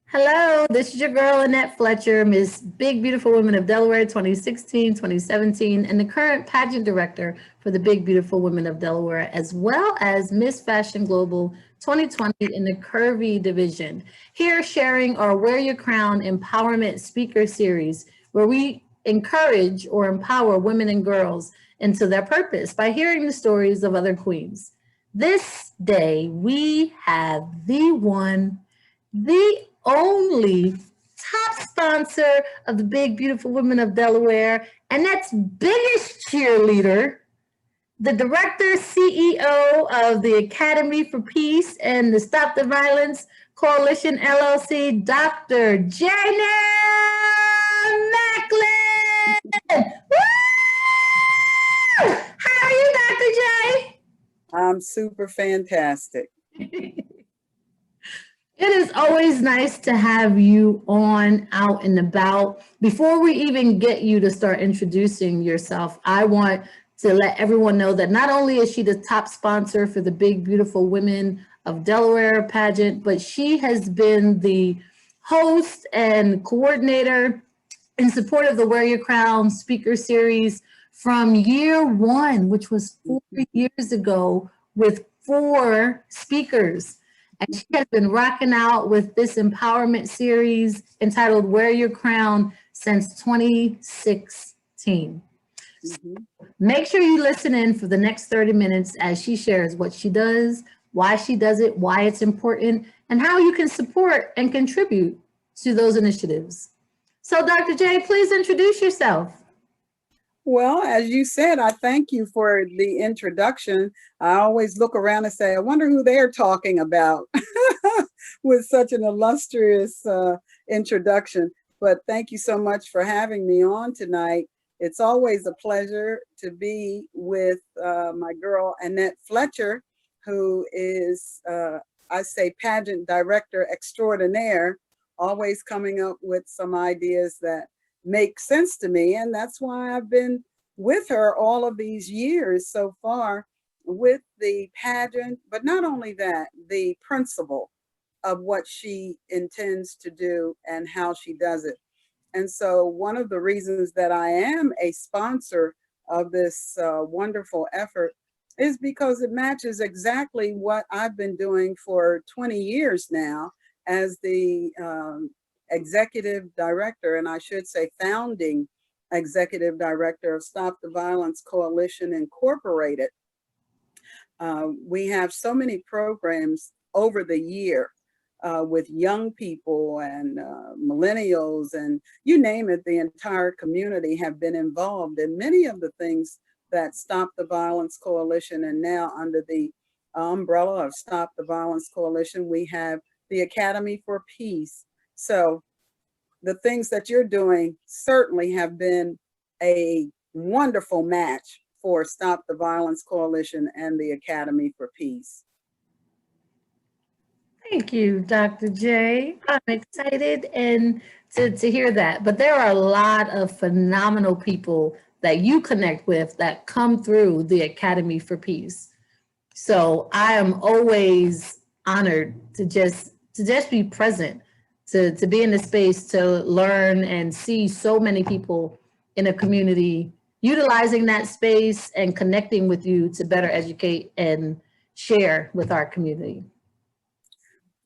Hello, this is your girl Annette Fletcher, Miss Big Beautiful Women of Delaware 2016, 2017, and the current pageant director for the Big Beautiful Women of Delaware, as well as Miss Fashion Global 2020 in the Curvy division. Here sharing our Wear Your Crown Empowerment Speaker Series, where we encourage or empower women and girls into their purpose by hearing the stories of other queens. This day, we have the one, the only top sponsor of the Big Beautiful Women of Delaware, and that's biggest cheerleader, the director, CEO of the Academy for Peace and the Stop the Violence Coalition LLC, Dr. Jay Macklin. Woo! How are you, Dr. J? I'm super fantastic. It is always nice to have you on out and about. Before we even get you to start introducing yourself, I want to let everyone know that not only is she the top sponsor for the Big Beautiful Women of Delaware pageant, but she has been the host and coordinator in support of the Wear Your Crown speaker series from year one, which was 4 years ago, with 4 speakers. And she has been rocking out with this empowerment series entitled Wear Your Crown since 2016. Make sure you listen in for the next 30 minutes as she shares what she does, why she does it, why it's important, and how you can support and contribute to those initiatives. So, Dr. J, please introduce yourself. Well, as you said, I thank you for the introduction. I always look around and say, I wonder who they're talking about with such an illustrious introduction. But thank you so much for having me on tonight. It's always a pleasure to be with my girl, Annette Fletcher, who is, I say, pageant director extraordinaire, always coming up with some ideas that make sense to me. And that's why I've been with her all of these years so far with the pageant, but not only that, the principle of what she intends to do and how she does it. And so one of the reasons that I am a sponsor of this wonderful effort is because it matches exactly what I've been doing for 20 years now as the executive director, and I should say founding executive director of Stop the Violence Coalition Incorporated. We have so many programs over the year with young people and millennials, and you name it, the entire community have been involved in many of the things that Stop the Violence Coalition, and now under the umbrella of Stop the Violence Coalition, we have the Academy for Peace. So the things that you're doing certainly have been a wonderful match for Stop the Violence Coalition and the Academy for Peace. Thank you, Dr. J. I'm excited and to hear that. But there are a lot of phenomenal people that you connect with that come through the Academy for Peace. So I am always honored to just be present, to be in the space, to learn and see so many people in a community utilizing that space and connecting with you to better educate and share with our community.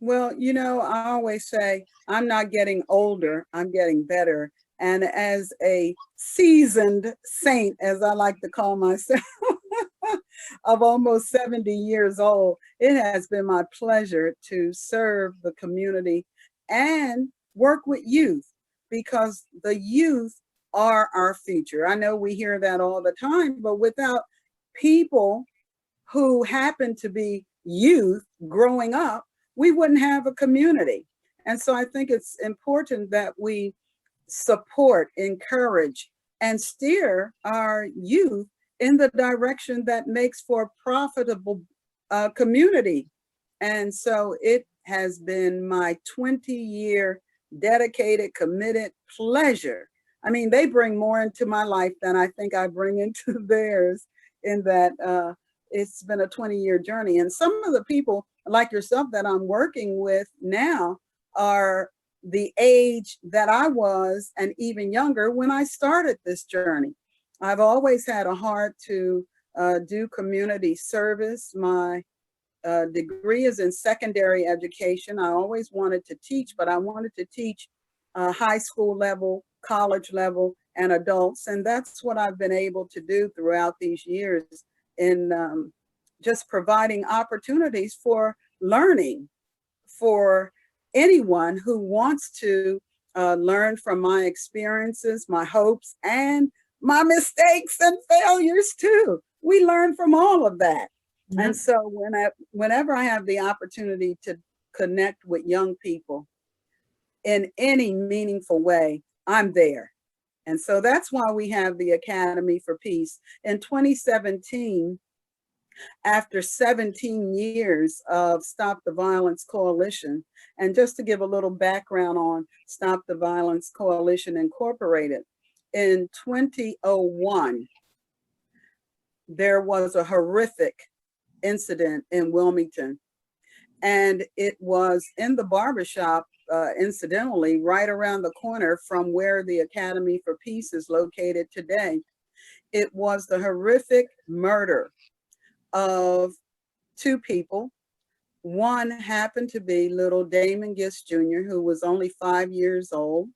Well, you know, I always say I'm not getting older, I'm getting better. And as a seasoned saint, as I like to call myself, of almost 70 years old, it has been my pleasure to serve the community and work with youth, because the youth are our future. I know we hear that all the time, but without people who happen to be youth growing up, we wouldn't have a community. And so I think it's important that we support, encourage, and steer our youth in the direction that makes for profitable community. And so it has been my 20-year dedicated, committed pleasure. I mean, they bring more into my life than I think I bring into theirs, in that it's been a 20-year journey. And some of the people like yourself that I'm working with now are the age that I was and even younger when I started this journey. I've always had a heart to do community service. My degree is in secondary education. I always wanted to teach, but I wanted to teach high school level, college level, and adults. And that's what I've been able to do throughout these years in just providing opportunities for learning for anyone who wants to learn from my experiences, my hopes, and my mistakes and failures too. We learn from all of that. Yep. And so whenever I have the opportunity to connect with young people in any meaningful way, I'm there. And so that's why we have the Academy for Peace. In 2017, after 17 years of Stop the Violence Coalition, and just to give a little background on Stop the Violence Coalition Incorporated, in 2001, there was a horrific incident in Wilmington. And it was in the barbershop, incidentally, right around the corner from where the Academy for Peace is located today. It was the horrific murder of two people. One happened to be little Damon Gist Jr., who was only 5 years old,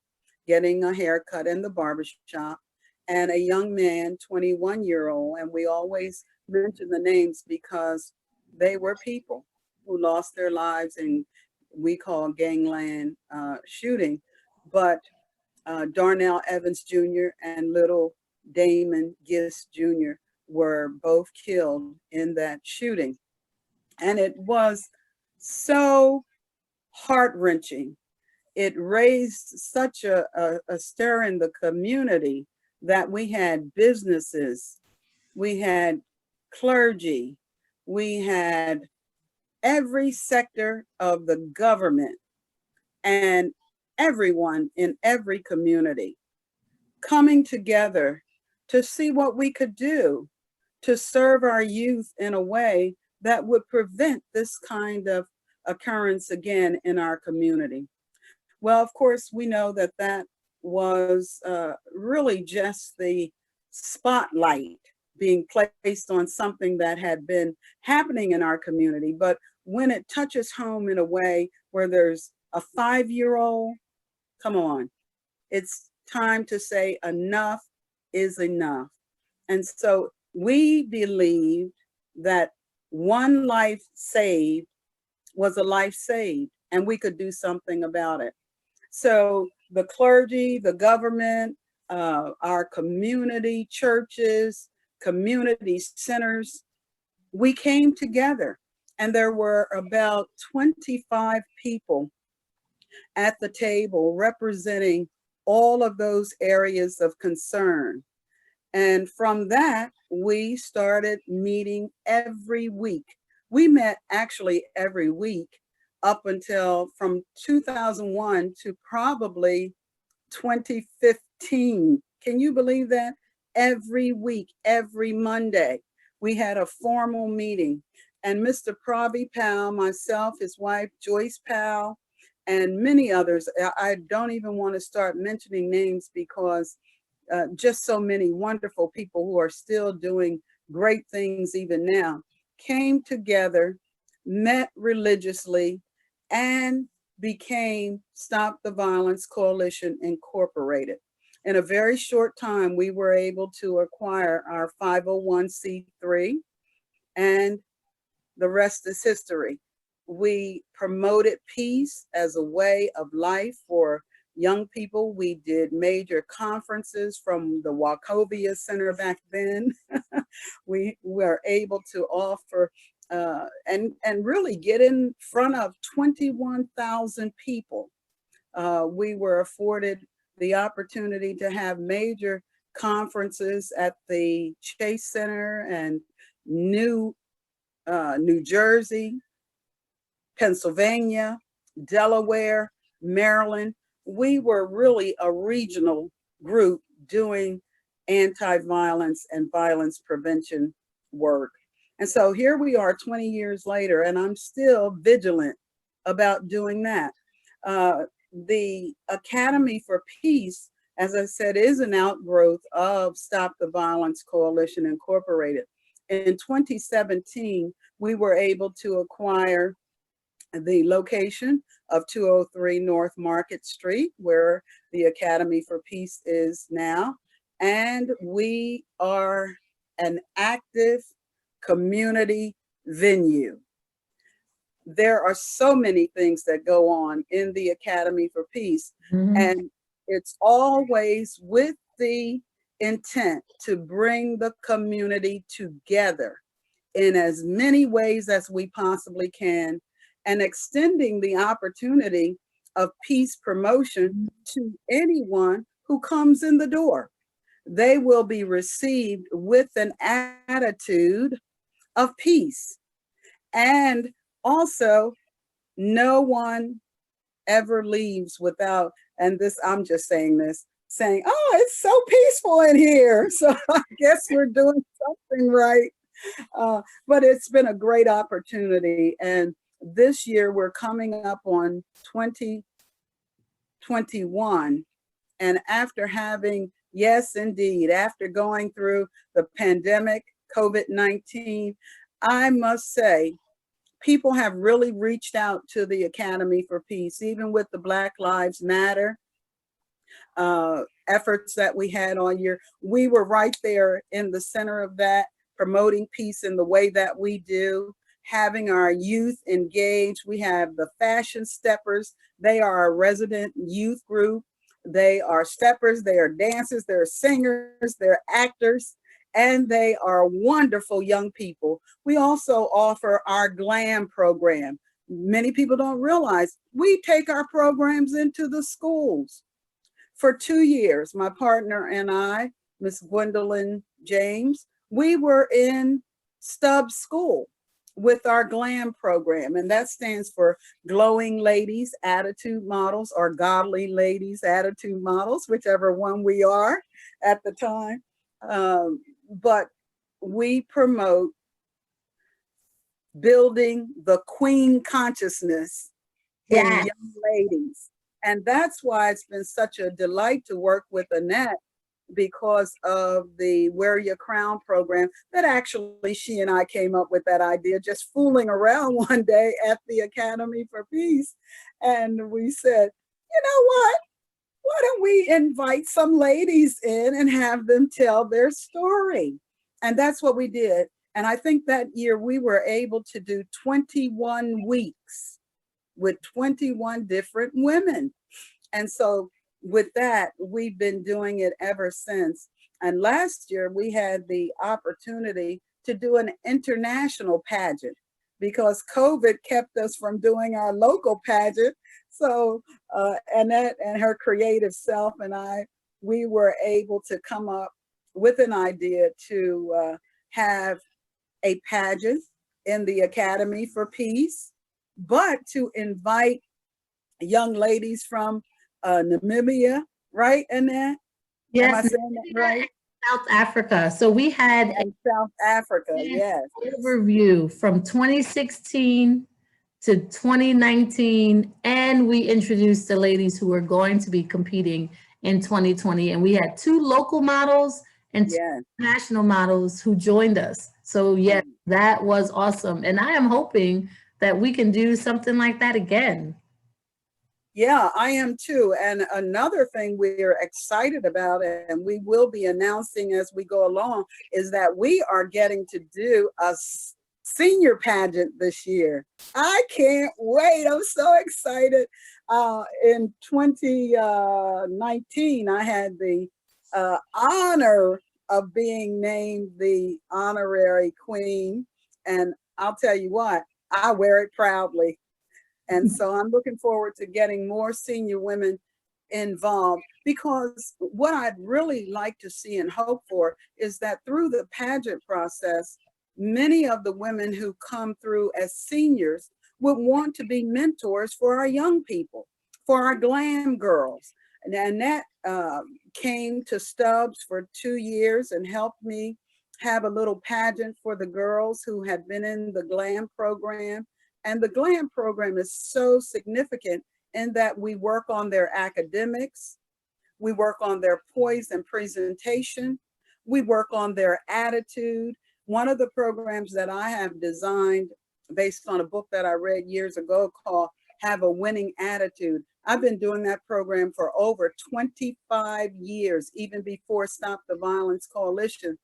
getting a haircut in the barbershop, and a young man, 21-year-old. And we always mention the names because they were people who lost their lives in we call gangland shooting. But Darnell Evans Jr. and little Damon Gist Jr. were both killed in that shooting. And it was so heart-wrenching. It raised such a stir in the community that we had businesses, we had clergy, we had every sector of the government and everyone in every community coming together to see what we could do to serve our youth in a way that would prevent this kind of occurrence again in our community. Well, of course, we know that that was really just the spotlight being placed on something that had been happening in our community. But when it touches home in a way where there's a 5-year-old, come on, it's time to say enough is enough. And so we believed that one life saved was a life saved, and we could do something about it. So the clergy, the government, our community, churches, community centers, we came together, and there were about 25 people at the table representing all of those areas of concern. And from that, we started meeting every week. We met actually every week up until from 2001 to probably 2015. Can you believe that? Every week, every Monday, we had a formal meeting. And Mr. Pravi Pal, myself, his wife, Joyce Pal, and many others, I don't even want to start mentioning names because just so many wonderful people who are still doing great things even now, came together, met religiously, and became Stop the Violence Coalition Incorporated. In a very short time, we were able to acquire our 501c3, and the rest is history. We promoted peace as a way of life for young people. We did major conferences from the Wachovia Center back then. We were able to offer and really get in front of 21,000 people. We were afforded the opportunity to have major conferences at the Chase Center and New Jersey, Pennsylvania, Delaware, Maryland. We were really a regional group doing anti-violence and violence prevention work. And so here we are 20 years later, and I'm still vigilant about doing that. the Academy for Peace, as I said, is an outgrowth of Stop the Violence Coalition Incorporated. In 2017, we were able to acquire the location of 203 North Market Street, where the Academy for Peace is now. And we are an active community venue. There are so many things that go on in the Academy for Peace, and it's always with the intent to bring the community together in as many ways as we possibly can, and extending the opportunity of peace promotion to anyone who comes in the door. They will be received with an attitude of peace. And also, no one ever leaves without, and this, I'm just saying this, saying, oh, it's so peaceful in here. So I guess we're doing something right. But it's been a great opportunity. And this year we're coming up on 2021. And after having, yes, indeed, after going through the pandemic, COVID-19, I must say, people have really reached out to the Academy for Peace, even with the Black Lives Matter efforts that we had all year. We were right there in the center of that, promoting peace in the way that we do, having our youth engaged. We have the Fashion Steppers. They are a resident youth group. They are steppers, they are dancers, they're singers, they're actors, and they are wonderful young people. We also offer our Glam program. Many people don't realize we take our programs into the schools. For 2 years, my partner and I, Miss Gwendolyn James, we were in Stubbs School with our Glam program, and that stands for Glowing Ladies Attitude Models, or Godly Ladies Attitude Models, whichever one we are at the time. But we promote building the queen consciousness in young ladies. And that's why it's been such a delight to work with Annette, because of the Wear Your Crown program that actually she and I came up with that idea, just fooling around one day at the Academy for Peace. And we said, you know what? Why don't we invite some ladies in and have them tell their story? And that's what we did. And I think that year we were able to do 21 weeks with 21 different women. And so with that, we've been doing it ever since. And last year we had the opportunity to do an international pageant because COVID kept us from doing our local pageant. So Annette and her creative self and I, we were able to come up with an idea to have a pageant in the Academy for Peace, but to invite young ladies from Namibia, right, Annette? Yes. Am I saying that right? South Africa. So we had in South Africa, yes. Overview from 2016 to 2019, and we introduced the ladies who were going to be competing in 2020. And we had 2 local models and 2 national models who joined us. So yes, that was awesome. And I am hoping that we can do something like that again. Yeah, I am too. And another thing we're excited about, and we will be announcing as we go along, is that we are getting to do a senior pageant this year. I can't wait. I'm so excited. In 2019, I had the honor of being named the honorary queen. And I'll tell you what, I wear it proudly. And so I'm looking forward to getting more senior women involved, because what I'd really like to see and hope for is that through the pageant process, many of the women who come through as seniors would want to be mentors for our young people, for our glam girls. And Annette came to Stubbs for 2 years and helped me have a little pageant for the girls who had been in the Glam program. And the Glam program is so significant in that we work on their academics, we work on their poise and presentation, we work on their attitude. One of the programs that I have designed based on a book that I read years ago called Have a Winning Attitude. I've been doing that program for over 25 years, even before Stop the Violence Coalition.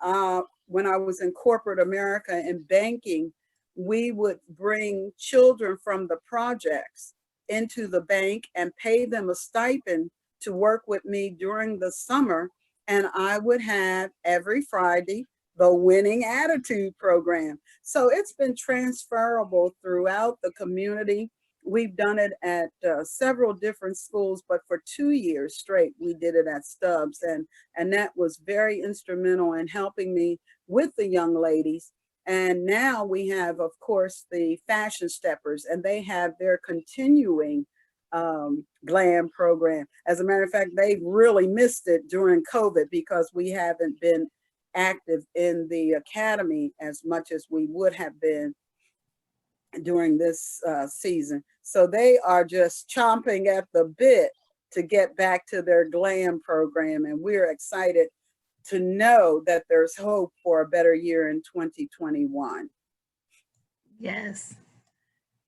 When I was in corporate America and banking, we would bring children from the projects into the bank and pay them a stipend to work with me during the summer. And I would have every Friday the Winning Attitude program. So it's been transferable throughout the community. We've done it at several different schools, but for 2 years straight, we did it at Stubbs. And that was very instrumental in helping me with the young ladies. And now we have, of course, the Fashion Steppers, and they have their continuing Glam program. As a matter of fact, they really missed it during COVID because we haven't been active in the academy as much as we would have been during this season. So they are just chomping at the bit to get back to their Glam program. And we're excited to know that there's hope for a better year in 2021. Yes,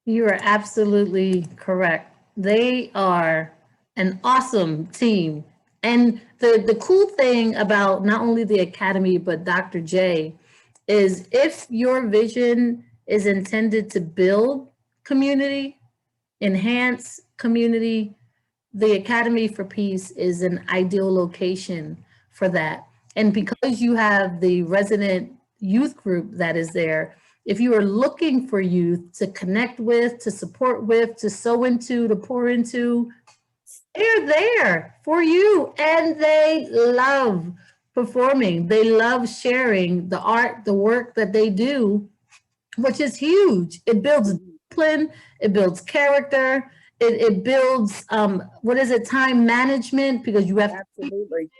you are absolutely correct. They are an awesome team. And the cool thing about not only the Academy, but Dr. J is if your vision is intended to build community, enhance community, the Academy for Peace is an ideal location for that. And because you have the resident youth group that is there, if you are looking for youth to connect with, to support with, to sow into, to pour into, they're there for you. And they love performing. They love sharing the art, the work that they do, which is huge. It builds discipline, it builds character, it builds, what is it, time management, because you have. Absolutely.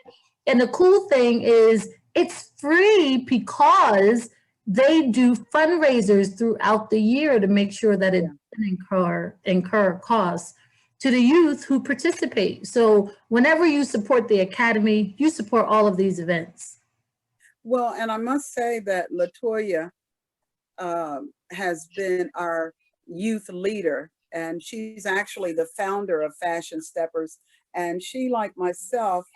And the cool thing is it's free because they do fundraisers throughout the year to make sure that it doesn't incur costs to the youth who participate. So whenever you support the Academy, you support all of these events. Well, and I must say that LaToya has been our youth leader, and she's actually the founder of Fashion Steppers. And she, like myself,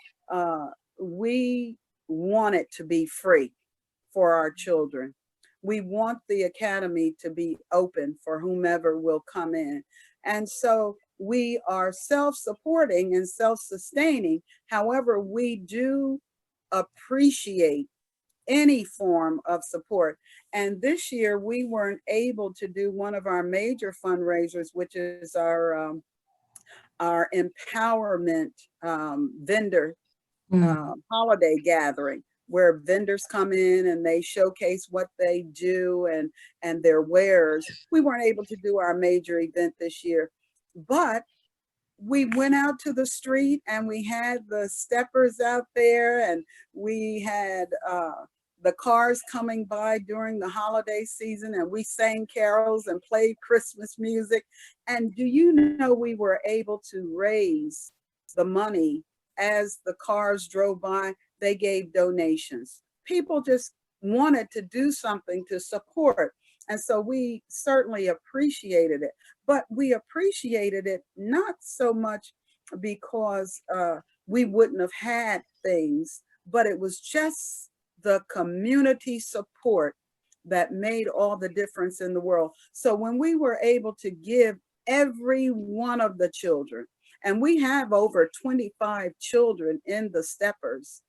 we want it to be free for our children. We want the Academy to be open for whomever will come in. And so we are self-supporting and self-sustaining. However, we do appreciate any form of support. And this year we weren't able to do one of our major fundraisers, which is our empowerment vendor holiday gathering, where vendors come in and they showcase what they do and their wares. We weren't able to do our major event this year, but we went out to the street and we had the steppers out there, and we had the cars coming by during the holiday season, and we sang carols and played Christmas music. And do you know, we were able to raise the money as the cars drove by. They gave donations. People just wanted to do something to support. And so we certainly appreciated it, but we appreciated it not so much because we wouldn't have had things, but it was just the community support that made all the difference in the world. So when we were able to give every one of the children, and we have over 25 children in the steppers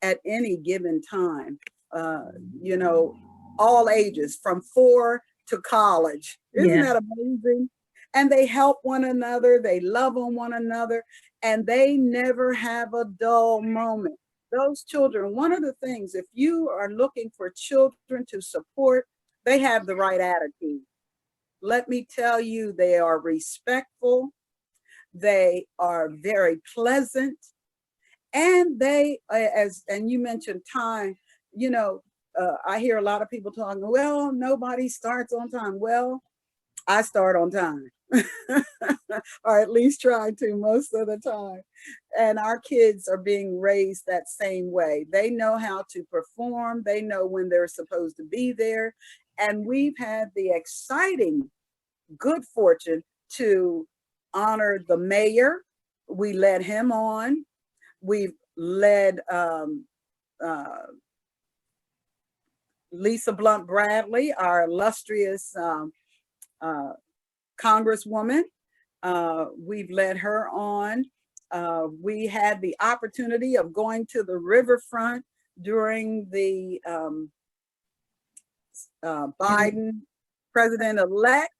at any given time, you know, all ages from 4 to college. Isn't that amazing? And they help one another, they love on one another, and they never have a dull moment. Those children, one of the things, if you are looking for children to support, they have the right attitude. Let me tell you, they are respectful, they are very pleasant, and they, and you mentioned time, you know, I hear a lot of people talking, well, nobody starts on time. Well, I start on time. or at least try to most of the time. And our kids are being raised that same way. They know how to perform, they know when they're supposed to be there. And we've had the exciting good fortune to honor the mayor. We led him on. We've led Lisa Blunt Bradley, our illustrious Congresswoman. We've led her on. We had the opportunity of going to the riverfront during the Biden president-elect,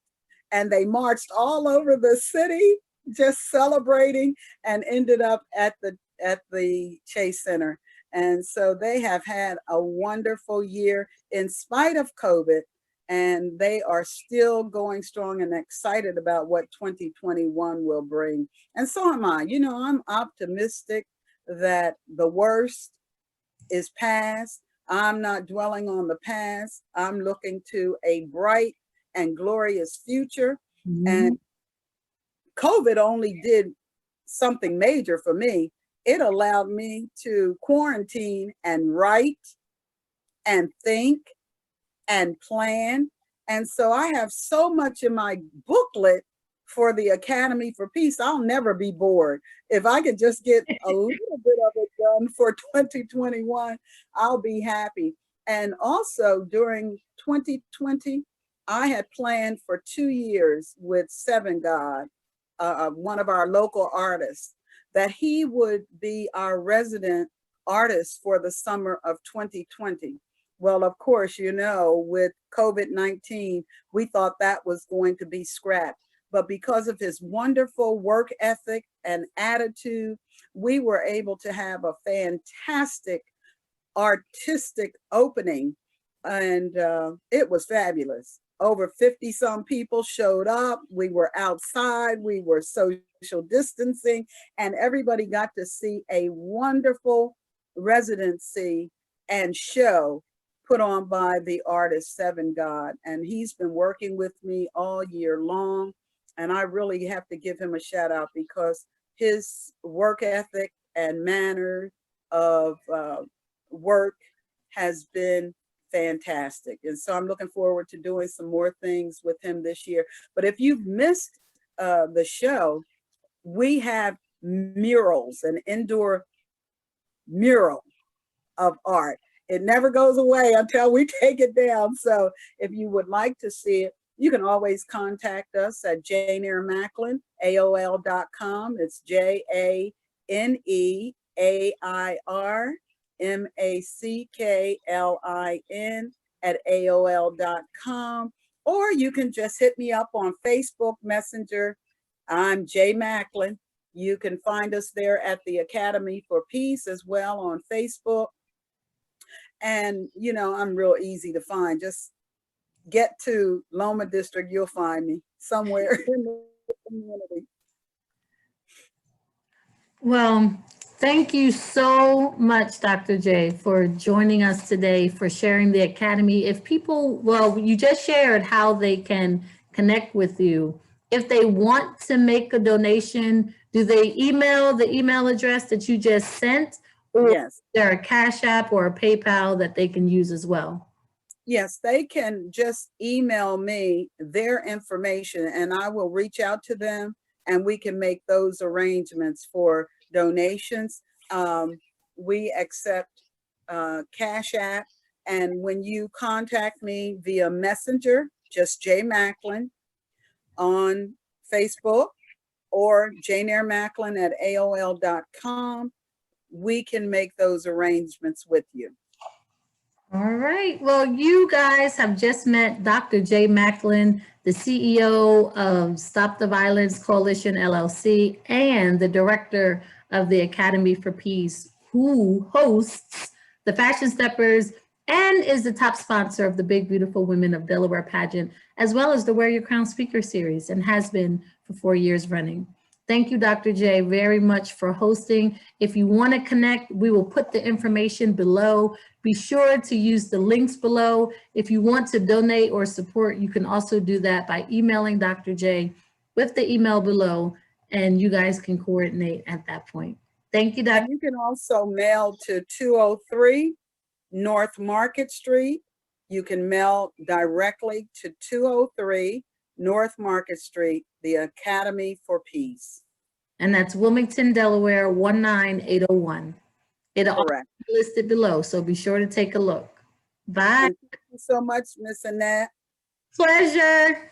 and they marched all over the city just celebrating, and ended up at the Chase Center. And so they have had a wonderful year in spite of COVID, and they are still going strong and excited about what 2021 will bring. And so am I. You know, I'm optimistic that the worst is past. I'm not dwelling on the past. I'm looking to a bright and glorious future. Mm-hmm. And COVID only did something major for me. It allowed me to quarantine and write and think and plan. And so I have so much in my booklet for the Academy for Peace. I'll never be bored. If I could just get a little bit of it done for 2021, I'll be happy. And also during 2020, I had planned for 2 years with Seven God, one of our local artists, that he would be our resident artist for the summer of 2020. Well, of course, you know, with COVID-19, we thought that was going to be scrapped. But because of his wonderful work ethic and attitude, we were able to have a fantastic artistic opening. And it was fabulous. Over 50 some people showed up. We were outside, we were social distancing, and everybody got to see a wonderful residency and show put on by the artist Seven God. And he's been working with me all year long. And I really have to give him a shout out because his work ethic and manner of work has been fantastic. And so I'm looking forward to doing some more things with him this year. But if you've missed the show, we have murals, an indoor mural of art. It never goes away until we take it down. So if you would like to see it, you can always contact us at Janeir Macklin, AOL.com. It's JANEIR MACKLIN @AOL.com. Or you can just hit me up on Facebook Messenger. I'm Jay Macklin. You can find us there at the Academy for Peace as well on Facebook. And, you know, I'm real easy to find. Just get to Loma District, you'll find me somewhere in the community. Well, thank you so much, Dr. J, for joining us today, for sharing the Academy. If people, well, you just shared how they can connect with you. If they want to make a donation, do they email the email address that you just sent? Or yes, is there a Cash App or a PayPal that they can use as well? Yes, they can just email me their information and I will reach out to them and we can make those arrangements for donations. We accept Cash App, and when you contact me via Messenger, just Jay Macklin on Facebook or Janeir Macklin at AOL.com, we can make those arrangements with you. All right. Well, you guys have just met Dr. Jay Macklin, the CEO of Stop the Violence Coalition, LLC, and the director of the Academy for Peace, who hosts the Fashion Steppers and is the top sponsor of the Big Beautiful Women of Delaware pageant, as well as the Wear Your Crown Speaker Series, and has been for 4 years running. Thank you, Dr. J, very much for hosting. If you want to connect, we will put the information below. Be sure to use the links below. If you want to donate or support, you can also do that by emailing Dr. J with the email below, and you guys can coordinate at that point. Thank you, Dr. And you can also mail to 203 North Market Street. You can mail directly to 203 North Market Street, the Academy for Peace. And that's Wilmington, Delaware, 19801. It'll all Correct. be listed below, so be sure to take a look. Bye. And thank you so much, Miss Annette. Pleasure.